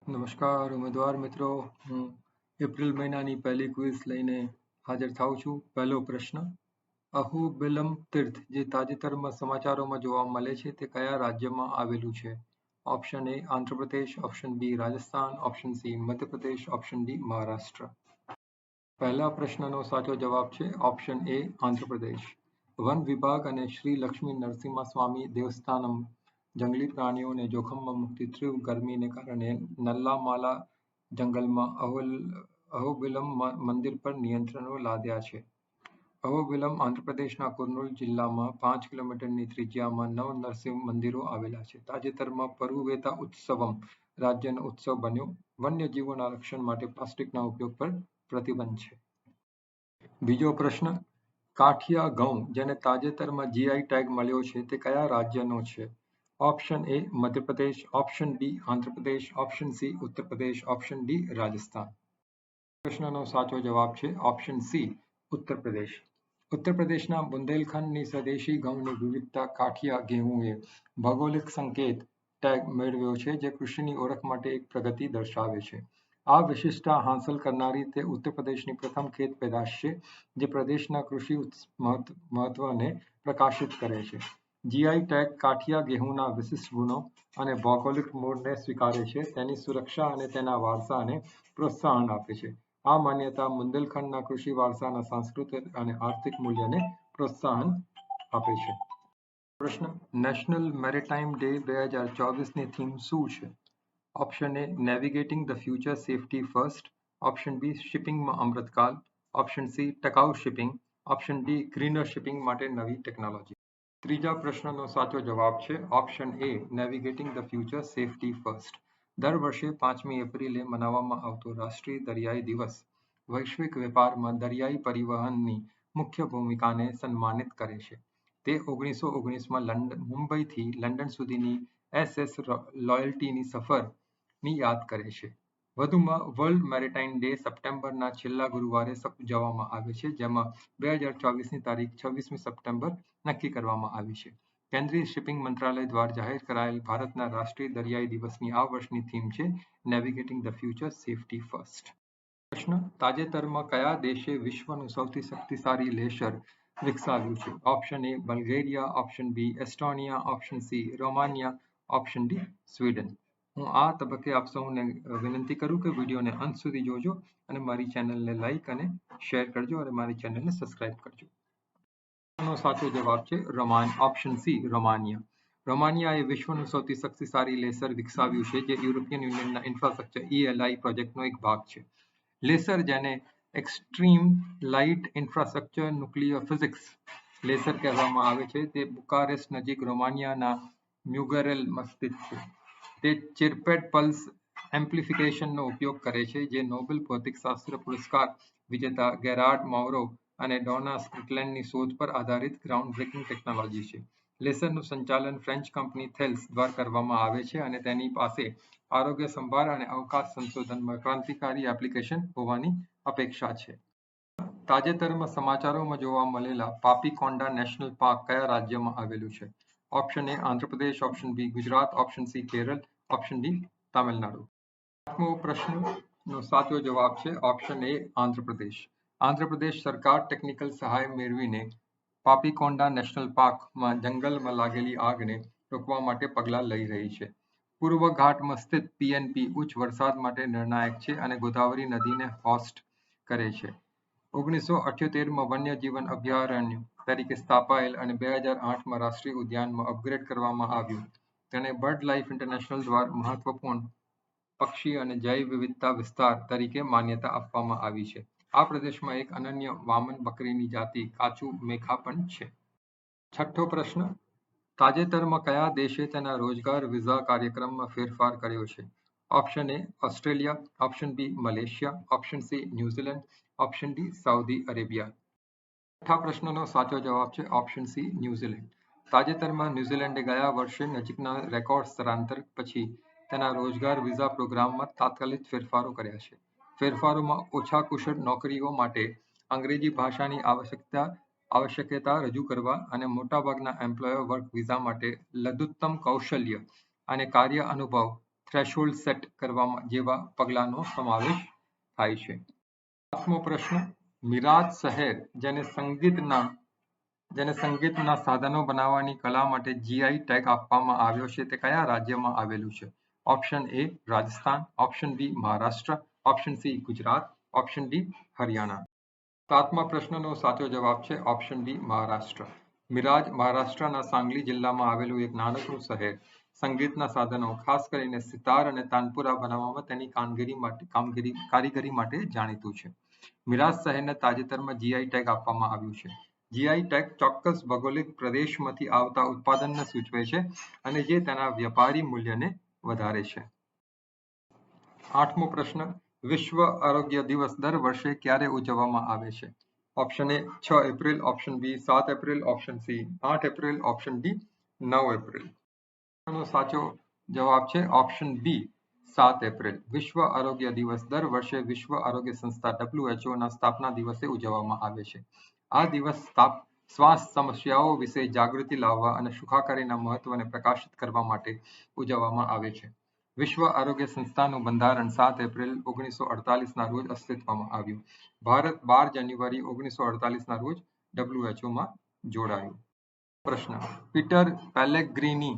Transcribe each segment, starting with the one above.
નમસ્કાર ઉમેદવાર મિત્રો, હું એપ્રિલ મહિનાની પહેલી ક્વિઝ લઈને હાજર થાઉં છું. પહેલો પ્રશ્ન, અહોબિલમ તીર્થ જે તાજેતરમાં સમાચારોમાં જોવા મળે છે તે કયા રાજ્યમાં આવેલું છે? Option A Andhra Pradesh, option B Rajasthan, option C Madhya Pradesh, option D Maharashtra. પહેલા પ્રશ્નનો સાચો જવાબ છે ઓપ્શન એ આંધ્રપ્રદેશ. વન વિભાગ અને શ્રી લક્ષ્મી નરસિંહ સ્વામી દેવસ્થાનમ જંગલી પ્રાણીઓને જોખમમાં મૂકતી તીવ્ર ગરમીને કારણે નલ્લામાલા જંગલમાં અહોબિલમ મંદિર પર નિયંત્રણો લાદ્યા છે. અહોબિલમ આંધ્રપ્રદેશના કુર્નૂલ જિલ્લામાં 5 કિલોમીટરની ત્રિજ્યામાં 9 નરસિંહ મંદિરો આવેલા છે. તાજેતરમાં પરુવેતા ઉત્સવમ રાજ્યનો ઉત્સવ બન્યો. વન્યજીવોના રક્ષણ માટે પ્લાસ્ટિકના ઉપયોગ પર પ્રતિબંધ છે. બીજો પ્રશ્ન, કાઠિયા ઘઉં જેને તાજેતરમાં જીઆઈ ટેગ મળ્યો છે તે કયા રાજ્યનો છે? Option A Madhya Pradesh, option B Andhra Pradesh, option C Uttar Pradesh, option D Rajasthan. પ્રશ્નનો સાચો જવાબ છે ઓપ્શન સી ઉત્તર પ્રદેશ. ઉત્તર પ્રદેશના બુંદેલખંડની સ્વદેશી ઘઉંની વિવિધતા કાઠિયા ઘેવુંએ ભૌગોલિક સંકેત ટેગ મેળવ્યો છે જે કૃષિની ઓળખ માટે એક પ્રગતિ દર્શાવે છે. આ વિશિષ્ટતા હાંસલ કરનારી તે ઉત્તર પ્રદેશની પ્રથમ ખેત પેદાશ છે જે પ્રદેશના કૃષિ મહત્વને પ્રકાશિત કરે છે. જીઆઈ ટેગ કાઠિયા ઘેવુંના વિશિષ્ટ ગુણો અને ભૌગોલિક મૂળને સ્વીકારે છે, તેની સુરક્ષા અને તેના વારસાને પ્રોત્સાહન આપે છે. આ માન્યતા બુંદેલખંડના કૃષિ વારસાના સાંસ્કૃતિક અને આર્થિક મૂલ્યને પ્રોત્સાહન આપે છે. પ્રશ્ન, નેશનલ મેરીટાઈમ ડે 2024ની થીમ શું છે? Option A navigating the future safety first, option B શિપિંગમાં અમૃતકાલ, ઓપ્શન સી ટકાઉ shipping, option D greener shipping માટે નવી ટેકનોલોજી. ત્રીજા પ્રશ્નનો સાચો જવાબ છે option A navigating the future safety first. દર વર્ષે 5મી એપ્રિલે મનાવવામાં આવતો રાષ્ટ્રીય દરિયાઈ દિવસ વૈશ્વિક વેપારમાં દરિયાઈ પરિવહનની મુખ્ય ભૂમિકાને સન્માનિત કરે છે. તે 1919માં મુંબઈથી લંડન સુધીની એસએસ લોયલ્ટીની સફરની યાદ કરે છે. વધુમાં વર્લ્ડ મેરીટાઈમ ડે સપ્ટેમ્બરના છેલ્લા ગુરુવારે ઉજવવામાં આવે છે, જેમાં 2024ની તારીખ 26મી સપ્ટેમ્બર નક્કી કરવામાં આવી છે. કેન્દ્રીય શિપિંગ મંત્રાલય દ્વારા જાહેર કરાયેલ ભારતના રાષ્ટ્રીય દરિયાઈ દિવસની આ વર્ષની થીમ છે navigating the future safety first. પ્રશ્ન, તાજેતરમાં કયા દેશે વિશ્વનું સૌથી શક્તિશાળી લેસર વિકસાવ્યું છે? Option A Bulgaria, option B Estonia, option C Romania, option D Sweden. હું આ તબક્કે આપ સૌને વિનંતી કરું કે વિડીયોને અંત સુધી જોજો અને મારી ચેનલને લાઈક અને શેર કરજો અને મારી ચેનલને સબસ્ક્રાઇબ કરજો. સાચો જવાબ છે ઓપ્શન સી રોમાનિયા. રોમાનિયાએ વિશ્વનું સૌથી શક્તિશાળી લેસર વિકસાવ્યું છે જે યુરોપિયન યુનિયનના ઇન્ફ્રાસ્ટ્રક્ચર ELI પ્રોજેક્ટનો એક ભાગ છે. લેસર, જેને extreme light infrastructure nuclear physics laser કહેવામાં આવે છે, તે બુકારેસ્ટ નજીક રોમાનિયાના મ્યુગરેલમાં સ્થિત છે. તે ચિરપેટ પલ્સ એમ્પ્લિફિકેશનનો ઉપયોગ કરે છે, જે નોબેલ ભૌતિકશાસ્ત્ર પુરસ્કાર વિજેતા ગેરાર્ડ મોરો અને ડોના સ્કિટલેન્ડની શોધ પર આધારિત ગ્રાઉન્ડ બ્રેકિંગ ટેકનોલોજી છે. લેસરનું સંચાલન ફ્રેન્ચ કંપની થેલ્સ દ્વારા કરવામાં આવે છે અને તેની પાસે આરોગ્ય સંભાળ અને અવકાશ સંશોધનમાં ક્રાંતિકારી એપ્લિકેશન હોવાની અપેક્ષા છે. તાજેતરમાં સમાચારોમાં જોવા મળેલા પાપીકોંડા નેશનલ પાર્ક કયા રાજ્યમાં આવેલું છે? Option A Andhra Pradesh, option B Gujarat, option C Kerala, option D Tamil Nadu. આઠમો પ્રશ્નનો સાચો જવાબ છે ઓપ્શન એ આંધ્રપ્રદેશ. આંધ્રપ્રદેશ સરકાર ટેકનિકલ સહાય મેળવીને પાપીકોંડા નેશનલ પાર્કમાં જંગલમાં લાગેલી આગને રોકવા માટે પગલાં લઈ રહી છે. પૂર્વ ઘાટમાં સ્થિત PNP ઉચ્ચ વરસાદ માટે નિર્ણાયક છે અને ગોદાવરી નદીને હોસ્ટ કરે છે. 1978માં વન્યજીવન અભયારણ્ય તરીકે સ્થાપાયેલ અને 2008માં રાષ્ટ્રીય ઉદ્યાનમાં અપગ્રેડ કરવામાં આવ્યું. તેને બર્ડ લાઇફ ઇન્ટરનેશનલ દ્વારા મહત્વપૂર્ણ પક્ષી અને જૈવ વિવિધતા વિસ્તાર તરીકે માન્યતા આપવામાં આવી છે. આ પ્રદેશમાં એક અનન્ય વામન બકરીની જાતિ કાચુ મેખા પણ છે. છઠ્ઠો પ્રશ્ન, તાજેતરમાં કયા દેશે તેના રોજગાર વિઝા કાર્યક્રમમાં ફેરફાર કર્યો છે? Option A Australia, option B Malaysia, option C New Zealand, option D Saudi Arabia. છઠ્ઠા પ્રશ્નનો સાચો જવાબ છે ઓપ્શન સી ન્યુઝીલેન્ડ. તાજેતરમાં ન્યુઝીલેન્ડે ગયા વર્ષે નજીકના રેકોર્ડ સ્થળાંતર પછી તેના રોજગાર વિઝા પ્રોગ્રામમાં તાત્કાલિક ફેરફારો કર્યા છે. ફેરફારોમાં ઓછા કુશળ નોકરીઓ માટે અંગ્રેજી ભાષાની આવશ્યકતા રજૂ કરવા અને મોટાભાગના એમ્પ્લોયર વર્ક વિઝા માટે લઘુત્તમ કૌશલ્ય અને કાર્ય અનુભવ થ્રેશોલ્ડ સેટ કરવામાં જેવા પગલાંનો સમાવેશ થાય છે. 8મો પ્રશ્ન, મિરાજ શહેર જેને સંગીતના સાધનો બનાવવાની કલા માટે જીઆઈ ટેગ આપવામાં આવ્યો છે તે કયા રાજ્યમાં આવેલું છે? Option A Rajasthan, option B Maharashtra, option C Gujarat, option D Haryana. 7મા પ્રશ્નનો સાચો જવાબ છે ઓપ્શન બી મહારાષ્ટ્ર. મિરાજ મહારાષ્ટ્રના સાંગલી જિલ્લામાં આવેલું એક નાનકડું શહેર સંગીતના સાધનો ખાસ કરીને સિતાર અને તાનપુરા બનાવવામાં તેની કારીગરી માટે જાણીતું છે. મિરાજ શહેરને તાજેતરમાં જીઆઈ ટેગ આપવામાં આવ્યું છે. જીઆઈ ટેગ ચોક્કસ ભૌગોલિક પ્રદેશમાંથી આવતા ઉત્પાદનને સૂચવે છે અને જે તેના વ્યાપારી મૂલ્યને વધારે છે. 8મો પ્રશ્ન, વિશ્વ આરોગ્ય દિવસ દર વર્ષે ક્યારે ઉજવવામાં આવે છે? Option A 6 April, option B 7 April, option C 8 April, option D 9 April. સાચો જવાબ છે ઓપ્શન બી 7 એપ્રિલ. વિશ્વ આરોગ્ય દિવસ દર વર્ષે વિશ્વ આરોગ્ય સંસ્થા WHO ના સ્થાપના દિવસે ઉજવવામાં આવે છે. આ દિવસ શ્વાસ સમસ્યાઓ વિશે જાગૃતિ લાવવા અને સુખાકારીના મહત્વને પ્રકાશિત કરવા માટે ઉજવવામાં આવે છે. વિશ્વ આરોગ્ય સંસ્થાનું બંધારણ 7 એપ્રિલ 1948ના રોજ અસ્તિત્વમાં આવ્યું. ભારત 12 જાન્યુઆરી 1948ના રોજ WHOમાં જોડાયું. પ્રશ્ન, પીટર પેલેગ્રીની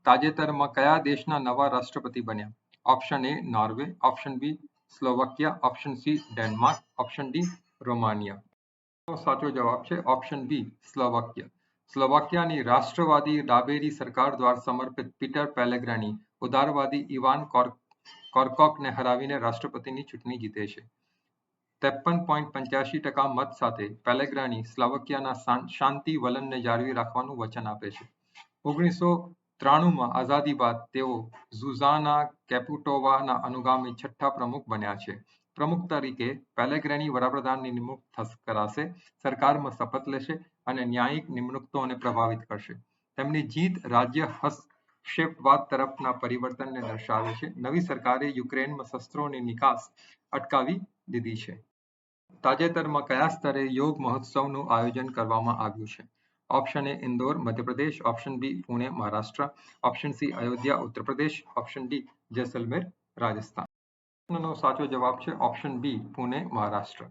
તાજેતરમાં કયા દેશના નવા રાષ્ટ્રપતિ બન્યા? Option A Norway, option B Slovakia, option C Denmark, option D Romania. સાચો જવાબ છે ઓપ્શન બી સ્લોવાકિયા. સ્લોવાકિયાની રાષ્ટ્રવાદી ડાબેરી સરકાર દ્વારા સમર્થિત પીટર પેલેગ્રીની ઉદારવાદી ઇવાન કોર્કોકને હરાવીને રાષ્ટ્રપતિની ચૂંટણી જીતે છે. 53.85% મત સાથે પેલેગ્રીની સ્લોવાકિયાના શાંતિ વલણને જાળવી રાખવાનું વચન આપે છે. 1993માં આઝાદી બાદ તેઓ ઝુઝાના કેપુટોવાના અનુગામી છઠ્ઠા પ્રમુખ બન્યા છે. પ્રમુખ તરીકે પેલેગ્રીની વડાપ્રધાનની નિમણૂક કરાશે, સરકારમાં શપથ લેશે અને ન્યાયિક નિમણૂકોને પ્રભાવિત કરશે. તેમની જીત રાજ્ય હસ્તક્ષેપવાદ તરફના પરિવર્તનને દર્શાવે છે. નવી સરકારે યુક્રેનમાં શસ્ત્રોની નિકાસ અટકાવી દીધી છે. તાજેતરમાં કયા સ્તરે યોગ મહોત્સવનું આયોજન કરવામાં આવ્યું છે? Option A Indore Madhya Pradesh, option B Pune Maharashtra, option C Ayodhya Uttar Pradesh, option D Jaisalmer Rajasthan. સાચો જવાબ છે ઓપ્શન બી પુણે મહારાષ્ટ્ર.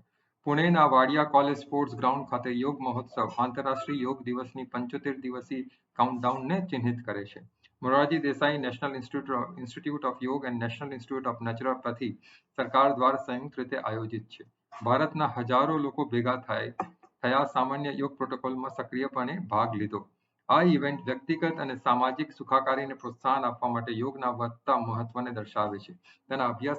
પુણેના વાડિયા કોલેજ સ્પોર્ટ્સ ગ્રાઉન્ડ ખાતે યોગ મહોત્સવ આંતરરાષ્ટ્રીય યોગ દિવસની 75 દિવસીય કાઉન્ટડાઉનને ચિહ્નિત કરે છે. Morarji Desai national institute of yoga and national institute of naturopathy સરકાર દ્વારા સંયુક્ત રીતે આયોજિત છે. ભારતના હજારો લોકો ભેગા થયા સામાન્ય યોગ પ્રોટોકોલમાં સક્રિયપણે ભાગ લીધો. આ ઇવેન્ટ વ્યક્તિગત અને સામાજિક સુખાકારીને પ્રોત્સાહન આપવા માટે યોગના વધતા મહત્વને દર્શાવે છે. તેના અભ્યાસ